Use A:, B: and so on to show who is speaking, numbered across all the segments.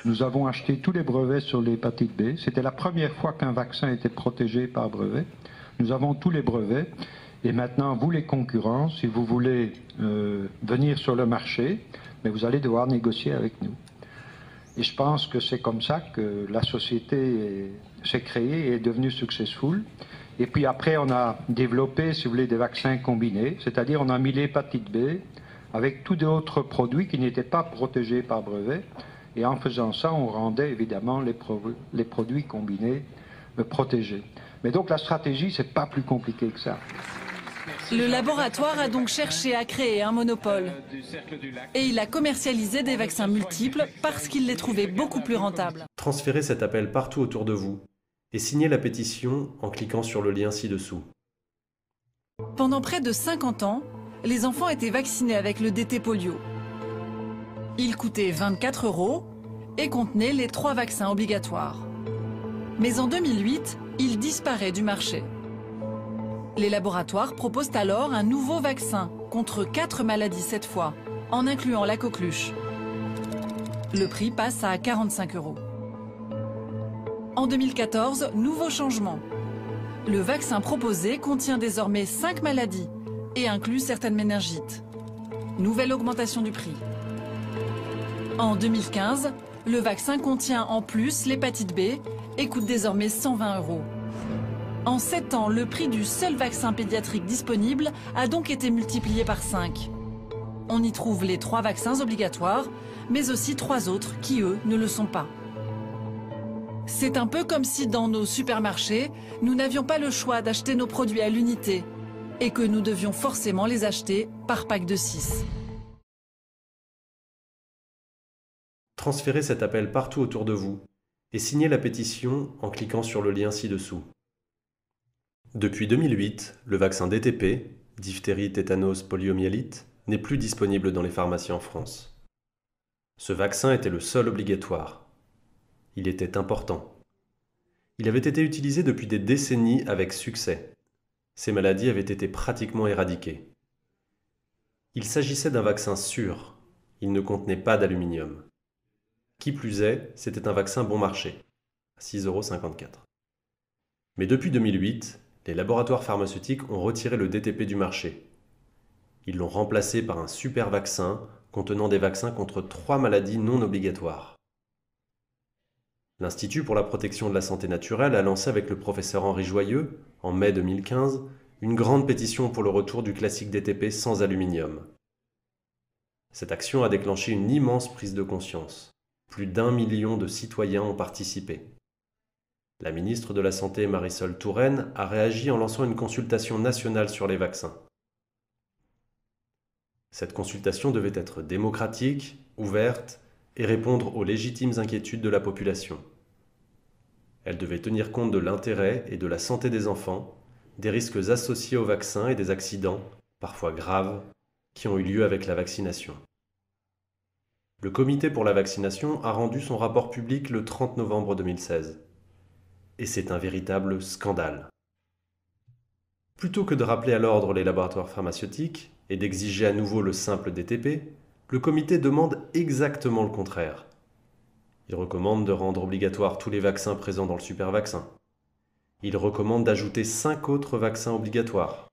A: Nous avons acheté tous les brevets sur l'hépatite B. C'était la première fois qu'un vaccin était protégé par brevet. Nous avons tous les brevets. Et maintenant, vous les concurrents, si vous voulez venir sur le marché, mais vous allez devoir négocier avec nous. Et je pense que c'est comme ça que la société s'est créée et est devenue successful. Et puis après, on a développé, si vous voulez, des vaccins combinés, c'est-à-dire on a mis l'hépatite B avec tous d'autres produits qui n'étaient pas protégés par brevet. Et en faisant ça, on rendait évidemment les produits combinés protégés. Mais donc la stratégie, c'est pas plus compliqué que ça.
B: Le laboratoire a donc cherché à créer un monopole. Et il a commercialisé des vaccins multiples parce qu'il les trouvait beaucoup plus rentables.
C: Transférez cet appel partout autour de vous et signez la pétition en cliquant sur le lien ci-dessous.
B: Pendant près de 50 ans, les enfants étaient vaccinés avec le DT polio. Il coûtait 24 € et contenait les 3 vaccins obligatoires. Mais en 2008, il disparaît du marché. Les laboratoires proposent alors un nouveau vaccin contre 4 maladies cette fois, en incluant la coqueluche. Le prix passe à 45 €. En 2014, nouveau changement. Le vaccin proposé contient désormais 5 maladies et inclut certaines méningites. Nouvelle augmentation du prix. En 2015, le vaccin contient en plus l'hépatite B et coûte désormais 120 €. En 7 ans, le prix du seul vaccin pédiatrique disponible a donc été multiplié par 5. On y trouve les 3 vaccins obligatoires, mais aussi 3 autres qui, eux, ne le sont pas. C'est un peu comme si dans nos supermarchés, nous n'avions pas le choix d'acheter nos produits à l'unité et que nous devions forcément les acheter par pack de 6.
C: Transférez cet appel partout autour de vous et signez la pétition en cliquant sur le lien ci-dessous. Depuis 2008, le vaccin DTP, diphtérie, tétanos, poliomyélite, n'est plus disponible dans les pharmacies en France. Ce vaccin était le seul obligatoire. Il était important. Il avait été utilisé depuis des décennies avec succès. Ces maladies avaient été pratiquement éradiquées. Il s'agissait d'un vaccin sûr. Il ne contenait pas d'aluminium. Qui plus est, c'était un vaccin bon marché, à 6,54 €. Mais depuis 2008, les laboratoires pharmaceutiques ont retiré le DTP du marché. Ils l'ont remplacé par un super vaccin contenant des vaccins contre 3 maladies non obligatoires. L'Institut pour la protection de la santé naturelle a lancé avec le professeur Henri Joyeux, en mai 2015, une grande pétition pour le retour du classique DTP sans aluminium. Cette action a déclenché une immense prise de conscience. Plus d'1 million de citoyens ont participé. La ministre de la Santé, Marisol Touraine, a réagi en lançant une consultation nationale sur les vaccins. Cette consultation devait être démocratique, ouverte et répondre aux légitimes inquiétudes de la population. Elle devait tenir compte de l'intérêt et de la santé des enfants, des risques associés au vaccin et des accidents, parfois graves, qui ont eu lieu avec la vaccination. Le Comité pour la vaccination a rendu son rapport public le 30 novembre 2016. Et c'est un véritable scandale. Plutôt que de rappeler à l'ordre les laboratoires pharmaceutiques et d'exiger à nouveau le simple DTP, le comité demande exactement le contraire. Il recommande de rendre obligatoire tous les vaccins présents dans le super vaccin. Il recommande d'ajouter 5 autres vaccins obligatoires.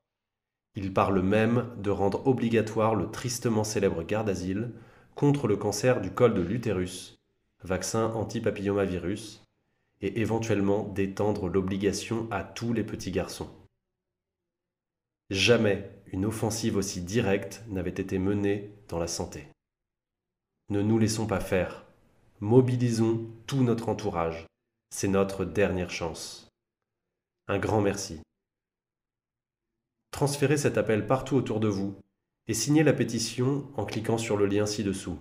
C: Il parle même de rendre obligatoire le tristement célèbre Gardasil contre le cancer du col de l'utérus, vaccin anti-papillomavirus, et éventuellement d'étendre l'obligation à tous les petits garçons. Jamais une offensive aussi directe n'avait été menée dans la santé. Ne nous laissons pas faire. Mobilisons tout notre entourage. C'est notre dernière chance. Un grand merci. Transférez cet appel partout autour de vous et signez la pétition en cliquant sur le lien ci-dessous.